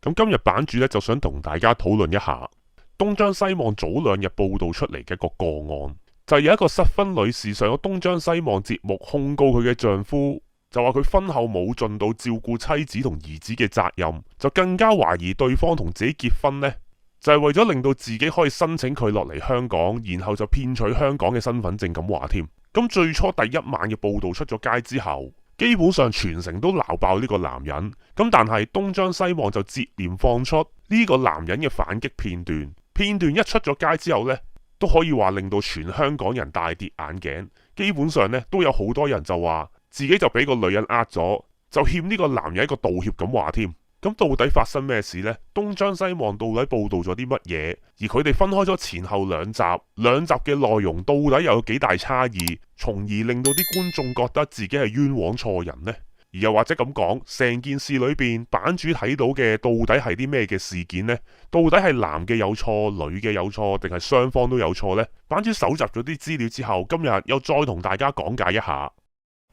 咁今日版主咧就想同大家討論一下東張西望早2日報道出嚟嘅一個個案，就係有一個失婚女士上咗東張西望節目控告佢嘅丈夫，就話佢婚後冇盡到照顧妻子同兒子嘅責任，就更加懷疑對方同自己結婚呢，就係為咗令到自己可以申請佢落嚟香港，然後就騙取香港嘅身份證咁話添。咁最初第一晚嘅報道出咗街之後，基本上全城都鬧爆呢個男人。咁但係東張西望就接連放出呢個男人嘅反擊片段，片段一出咗街之後呢，都可以話令到全香港人大跌眼鏡。基本上呢，都有好多人就話自己就俾個女人呃咗，就欠呢個男人一個道歉咁話添。咁到底發生咩事呢？東張西望到底報道咗啲乜嘢？而佢哋分開咗前後兩集嘅內容到底又有幾大差異，從而令到啲觀眾覺得自己係冤枉錯人呢？而又或者咁講，成件事裏邊版主睇到嘅到底係啲咩嘅事件呢？到底係男嘅有錯，女嘅有錯，定係雙方都有錯呢？版主搜集咗啲資料之後，今日又再同大家講解一下。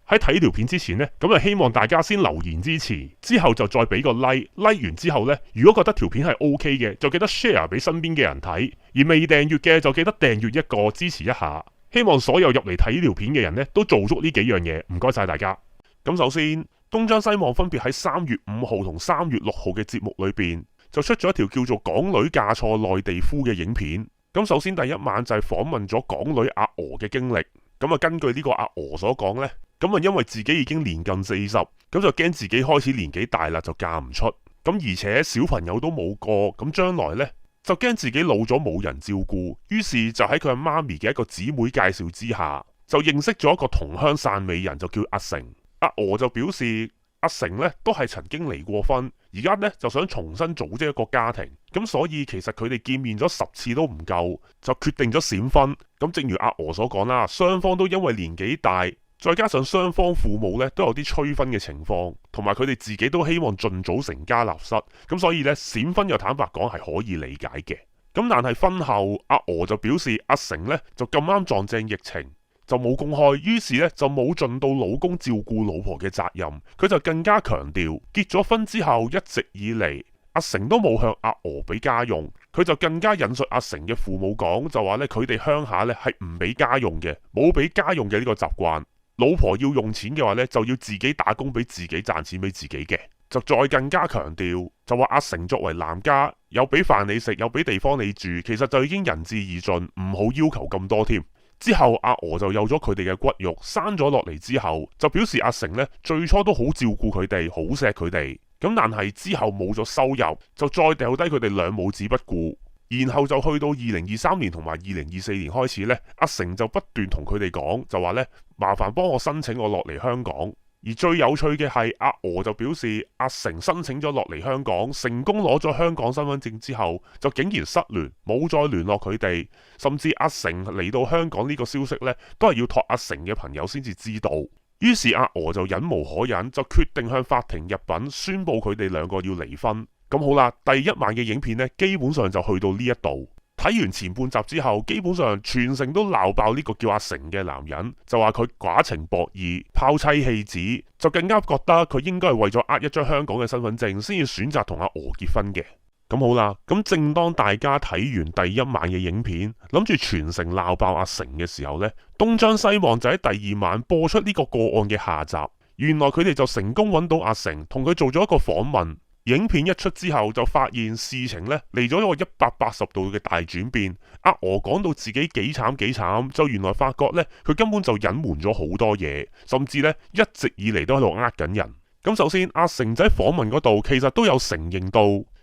喺睇條片之前呢，咁就希望大家先留言支持，之後就再俾個 like 完之後呢，如果覺得條片係 OK 嘅，就記得 share 俾身邊嘅人睇，而未訂閱嘅就記得訂閱一個支持一下。希望所有入嚟睇呢條片嘅人呢，都做足呢幾樣嘢，唔該晒大家。咁首先，東張西望分別喺3月5號同3月6號嘅節目裏邊，就出咗一條叫做《港女嫁錯內地夫》嘅影片。咁首先第一晚就係訪問咗港女阿娥嘅經歷。咁啊，根據呢個阿娥所講呢，咁啊因為自己已經年近40，咁就驚自己開始年紀大啦，就嫁唔出。咁而且小朋友都冇個，咁將來呢，就驚自己老咗冇人照顧，於是就喺佢阿媽咪嘅一個姊妹介紹之下，就認識咗一個同鄉汕尾人，就叫阿成。阿娥就表示阿成呢都係曾經離過婚，而家呢就想重新組織一個家庭，咁所以其實佢哋見面咗10次都唔夠，就決定咗閃婚。咁正如阿娥所講啦，雙方都因為年紀大，再加上雙方父母呢都有啲催婚嘅情況，同埋佢哋自己都希望盡早成家立室，咁所以呢，閃婚又坦白講係可以理解嘅。咁但係婚後阿娥就表示阿成呢就咁啱撞正疫情，就冇公開，於是咧就冇盡到老公照顧老婆嘅責任。佢就更加強調，結咗婚之後一直以嚟，阿成都冇向阿娥俾家用。佢就更加引述阿成嘅父母講，就話咧佢哋鄉下咧係唔俾家用嘅，冇俾家用嘅呢個習慣。老婆要用錢嘅話咧，就要自己打工俾自己賺錢俾自己嘅。就再更加強調，就話阿成作為男家，有俾飯你食，有俾地方你住，其實就已經仁至義盡，唔好要求咁多添。之後阿娥就有咗佢哋嘅骨肉，生咗落嚟之後，就表示阿成呢最初都好照顧佢哋，好錫佢哋。咁但係之後冇咗收入，就再掉低佢哋兩母子不顧。然後就去到2023年同埋2024年開始呢，阿成就不斷同佢哋講，就話呢，麻煩幫我申請我落嚟香港。而最有趣嘅係阿娥就表示，阿成申請咗落嚟香港，成功攞咗香港身份證之後，就竟然失聯，冇再聯絡佢哋，甚至阿成嚟到香港呢個消息呢，都係要託阿成嘅朋友先至知道。於是阿娥就忍無可忍，就決定向法庭入稟，宣布佢哋兩個要離婚。咁好啦，第一晚嘅影片呢，基本上就去到呢一度。睇完前半集之後，基本上全城都鬧爆呢個叫阿成嘅男人，就話佢寡情薄義、拋妻棄子，就更加覺得佢應該係為咗呃一張香港嘅身份證，先至選擇同阿娥結婚嘅。咁好啦，咁正當大家睇完第一晚嘅影片，諗住全城鬧爆阿成嘅時候呢，東張西望就喺第二晚播出呢個個案嘅下集。原來佢哋就成功揾到阿成，同佢做咗一個訪問。影片一出之後，就發現事情呢嚟咗一個180度嘅大轉變。阿娥講到自己幾慘，就原來發覺呢，佢根本就隱瞞咗好多嘢，甚至呢一直以嚟都喺度呃緊人。咁首先，阿成仔訪問嗰度其實都有承認到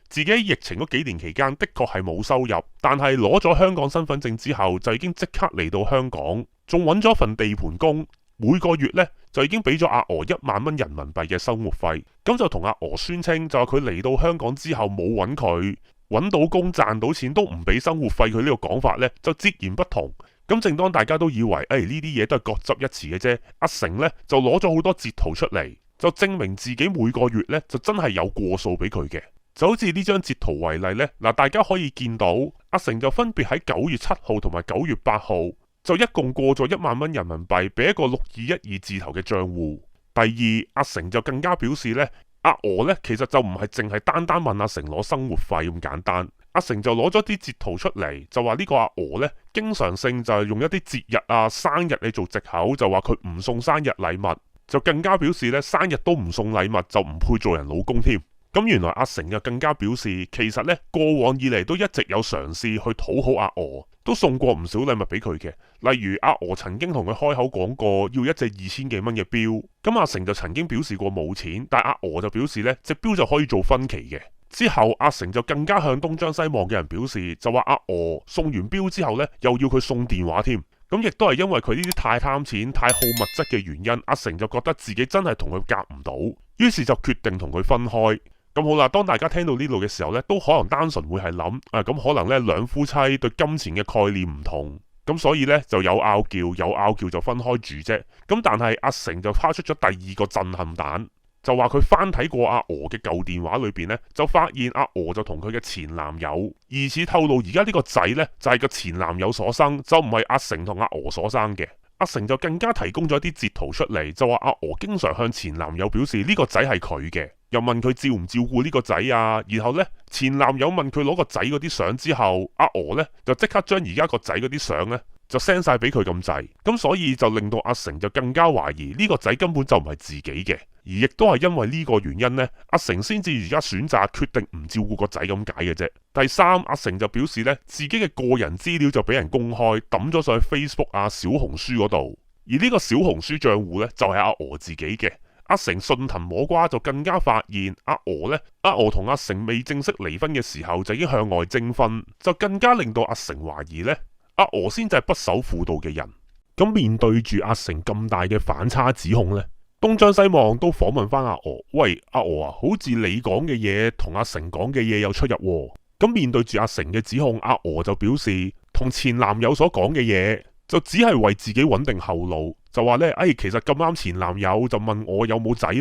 自己喺疫情嗰幾年期間的確係冇收入，但係攞咗香港身份證之後就已經即刻嚟到香港，仲揾咗份地盤工。每個月呢，就已經俾咗阿娥1萬蚊人民幣嘅生活費，咁就同阿娥宣稱就話佢嚟到香港之後冇揾佢，揾到工賺到錢都唔俾生活費，佢呢個講法呢，就截然不同。咁正當大家都以為呢啲嘢都係各執一詞嘅啫，阿成呢，就攞咗好多截圖出嚟，就證明自己每個月呢，就真係有過數俾佢嘅。就好似呢張截圖為例呢，嗱，大家可以見到阿成就分別喺9月7號同埋9月8號。就一共過咗1萬蚊人民幣俾一個6212字頭嘅賬戶。第二，阿成就更加表示呢，阿娥呢，其實就唔係淨係單單問阿成攞生活費咁簡單，阿成就攞咗啲截圖出嚟，就話呢個阿娥呢，經常性就係用一啲節日啊、生日嚟做藉口，就話佢唔送生日禮物，就更加表示呢，生日都唔送禮物就唔配做人老公添。咁原來阿成就更加表示，其實呢，過往以嚟都一直有嘗試去討好阿娥，都送過唔少禮物俾佢嘅。例如阿娥曾經同佢開口講過要一隻2000幾蚊嘅錶，咁阿成就曾經表示過冇錢，但阿娥就表示呢隻錶就可以做分期嘅。之後阿成就更加向東張西望嘅人表示，就話阿娥送完錶之後呢，又要佢送電話添。咁亦都係因為佢呢啲太貪錢、太好物質嘅原因，阿成就覺得自己真係同佢夾唔到，於是就決定同佢分開。咁好啦，當大家聽到呢度嘅時候呢，都可能單純會係諗，咁可能呢兩夫妻對金錢嘅概念唔同，咁所以呢就有拗撬就分開住啫。咁但係阿成就拋出咗第二個震撼彈，就話佢翻睇過阿娥嘅舊電話裏邊呢，就發現阿娥就同佢嘅前男友疑似透露，而家呢個仔呢，就係個前男友所生，就唔係阿成同阿娥所生嘅。阿成就更加提供咗一啲截圖出嚟，就話阿娥經常向前男友表示呢個仔係佢嘅，又問佢照唔照顧呢個仔啊。然後呢，前男友問佢攞個仔嗰啲相之後，阿娥呢就即刻將而家個仔嗰啲相呢就 send 晒俾佢咁滯。咁所以就令到阿成就更加懷疑呢個仔根本就唔係自己嘅，而亦都係因為呢個原因呢，阿成先至而家選擇決定唔照顧個仔咁解嘅啫。第三，阿成就表示呢，自己嘅個人資料就俾人公開抌咗上去 Facebook 啊、小紅書嗰度，而呢個小紅書賬戶呢，就係阿娥自己嘅。阿成順藤摸瓜就更加發現阿娥同阿成未正式離婚嘅時候就已經向外徵婚，就更加令到阿成懷疑呢，阿娥先至係不守婦道嘅人。咁面對住阿成咁大嘅反差指控呢，東張西望都訪問翻阿娥，喂，阿娥啊，好似你講嘅嘢同阿成講嘅嘢有出入喎。咁面對住阿成嘅指控，阿娥就表示同前男友所講嘅嘢就只係為自己穩定後路，就話呢，其實咁啱前男友就問我有冇仔女，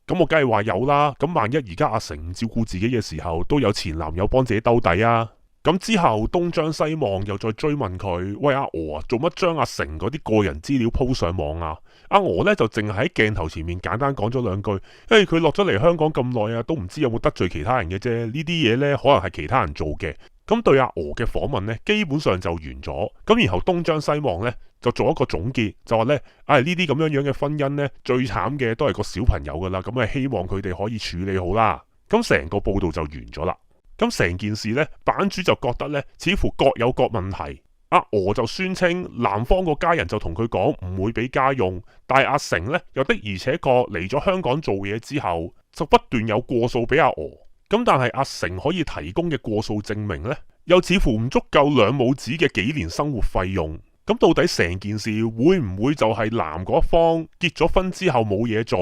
咁我梗係話有啦。咁萬一而家阿成唔照顧自己嘅時候，都有前男友幫自己兜底啊。咁之後東張西望又再追問佢，喂，阿娥啊，做乜將阿成嗰啲個人資料鋪上網啊？阿娥呢就淨係喺鏡頭前面簡單講咗兩句，佢落咗嚟香港咁耐啊，都唔知有冇得罪其他人嘅啫。呢啲嘢呢，可能係其他人做嘅。咁對阿娥嘅訪問呢，基本上就完咗。咁然後東張西望呢，就做一個總結，就話呢，呢啲咁樣嘅婚姻呢，最慘嘅都係個小朋友噶啦。咁希望佢哋可以處理好啦。咁成個報道就完咗啦。咁成件事呢，版主就覺得呢，似乎各有各問題。阿娥就宣稱男方個家人就同佢講唔會俾家用，但係阿成呢，又的而且確嚟咗香港做嘢之後，就不斷有過數俾阿娥。咁但係阿成可以提供嘅過數證明呢，又似乎唔足夠兩母子嘅幾年生活費用。咁到底成件事會唔會就係男嗰方結咗婚之後冇嘢做，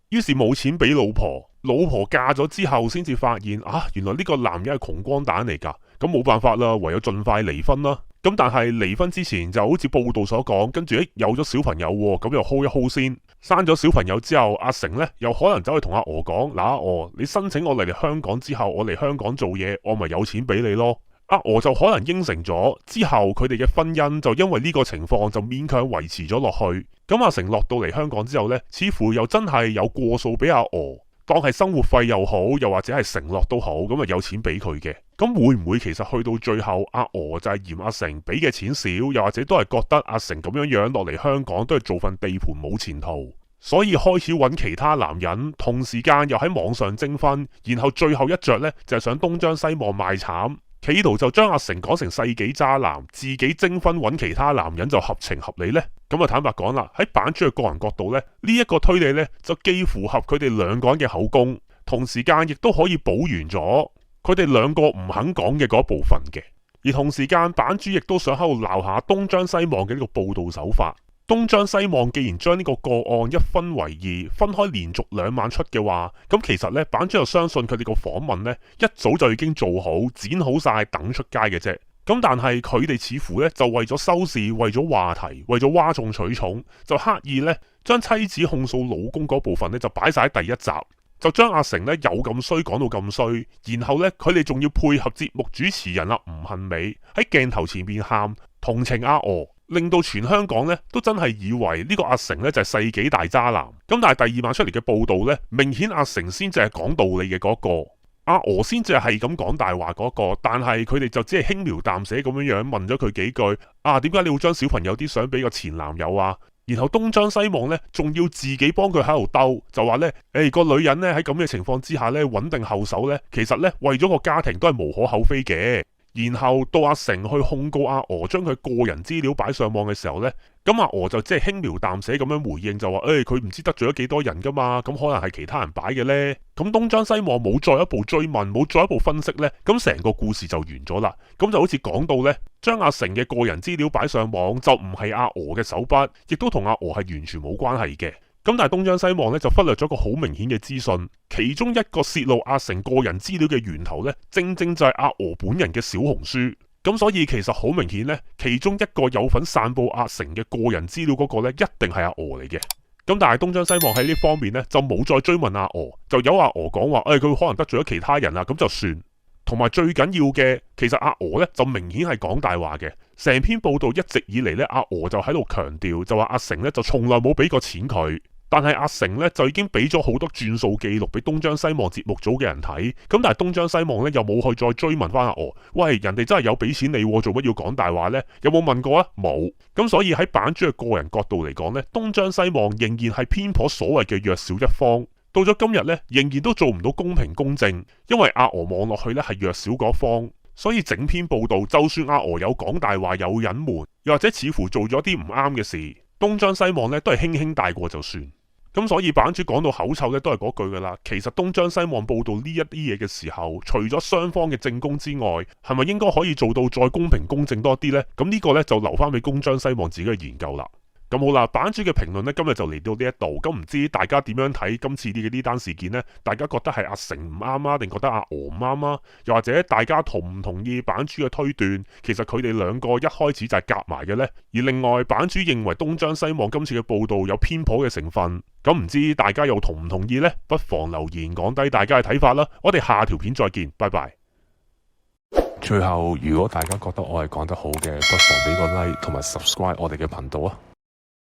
於是冇錢俾老婆，老婆嫁咗之後先至發現原來呢個男人係窮光蛋嚟噶，咁冇辦法啦，唯有盡快離婚啦。咁但係離婚之前就好似報道所講，跟住有咗小朋友，咁又 hold 一 hold 先。生咗小朋友之後，阿成呢又可能走去同阿娥講，阿娥，你申請我嚟香港之後，我嚟香港做嘢，我咪有錢俾你咯。阿娥就可能應承咗，之後佢哋嘅婚姻就因為呢個情況就勉強維持咗落去。咁阿成落到嚟香港之後呢，似乎又真係有過數俾阿娥，當係生活費又好，又或者係承諾都好，咁啊有錢俾佢嘅。咁會唔會其實去到最後，阿娥就係嫌阿成俾嘅錢少，又或者都係覺得阿成咁樣落嚟香港都係做份地盤冇前途，所以開始揾其他男人，同時間又喺網上徵婚，然後最後一着呢，就係想東張西望賣慘，企圖就將阿成講成世紀渣男，自己徵婚揾其他男人就合情合理呢。咁啊坦白講啦，喺版主嘅個人角度呢，呢一個推理呢，就幾符合佢哋兩個人嘅口供，同時間亦都可以補完咗佢哋兩個唔肯講嘅嗰部分嘅。而同時間版主亦都想喺度鬧下東張西望嘅呢個報道手法。東張西望既然將呢個個案一分為二，分開連續2晚出嘅話，咁其實呢，版主就相信佢哋個訪問呢，一早就已經做好剪好晒等出街嘅啫。咁但係佢哋似乎呢，就為咗收視，為咗話題，為咗嘩眾取寵，就刻意呢，將妻子控訴老公嗰部分呢，就擺晒喺第一集，就將阿成呢有咁衰講到咁衰，然後呢，佢哋仲要配合節目主持人吳杏美喺鏡頭前面喊同情阿娥，令到全香港咧都真係以為呢個阿成咧就係世紀大渣男。咁但係第二晚出嚟嘅報道咧，明顯阿成先至係講道理嘅嗰個，阿娥先至係咁講大話嗰個。但係佢哋就只係輕描淡寫咁樣樣問咗佢幾句，點解你會將小朋友啲相俾個前男友啊？然後東張西望咧，仲要自己幫佢喺度兜，就話咧，個女人咧喺咁嘅情況之下咧，穩定後手咧，其實咧為咗個家庭都係無可厚非嘅。然後到阿成去控告阿娥將佢個人資料擺上網嘅時候呢，咁阿娥就即係輕描淡寫咁樣回應，就話佢唔知得罪咗幾多人噶嘛，咁可能係其他人擺嘅呢。咁東張西望冇再一步追問，冇再一步分析呢，咁成個故事就完咗啦。咁就好似講到呢，將阿成嘅個人資料擺上網就唔係阿娥嘅手筆，亦都同阿娥係完全冇關係嘅。咁但係東張西望咧就忽略咗個好明顯嘅資訊，其中一個泄露阿成個人資料嘅源頭咧，正正就係阿娥本人嘅小紅書。咁所以其實好明顯咧，其中一個有份散布阿成嘅個人資料嗰個咧，一定係阿娥嚟嘅。咁但係東張西望喺呢方面咧就冇再追問阿娥，就由阿娥講話，佢可能得罪咗其他人啦，咁就算。同埋最緊要嘅，其實阿娥咧就明顯係講大話嘅。成篇報道一直以嚟咧，阿娥就喺度強調，就話阿成咧就從來冇俾過錢佢。但係阿成咧就已經俾咗好多轉數記錄俾東張西望節目組嘅人睇，咁但係東張西望咧又冇去再追問翻阿娥，喂，人哋真係有俾錢你，做乜要講大話呢？有冇問過啊？冇。咁所以喺版主嘅個人角度嚟講呢，東張西望仍然係偏頗所謂嘅弱小一方。到咗今日呢，仍然都做唔到公平公正，因為阿娥望落去呢係弱小嗰方，所以整篇報道就算阿娥有講大話、有隱瞞，又或者似乎做咗啲唔啱嘅事，東張西望呢都係輕輕帶過就算。咁所以版主講到口臭咧，都係嗰句噶啦。其實東張西望報道呢一啲嘢嘅時候，除咗雙方嘅證供之外，係咪應該可以做到再公平公正多啲呢？咁呢個呢，就留翻俾東張西望自己去研究啦。咁好啦，版主嘅評論呢，今日就嚟到呢一度。咁唔知大家點樣睇今次呢單事件呢？大家覺得係阿成唔啱啊，定覺得阿娥唔啱啊？又或者大家同唔同意版主嘅推斷？其實佢哋兩個一開始就係夾埋嘅呢。而另外版主認為東張西望今次嘅報道有偏頗嘅成分。咁唔知大家又同唔同意呢？不妨留言講低大家嘅睇法啦。我哋下條片再見，拜拜。最後，如果大家覺得我係講得好嘅，不妨俾個 like 同埋 subscribe 我哋嘅頻道啊。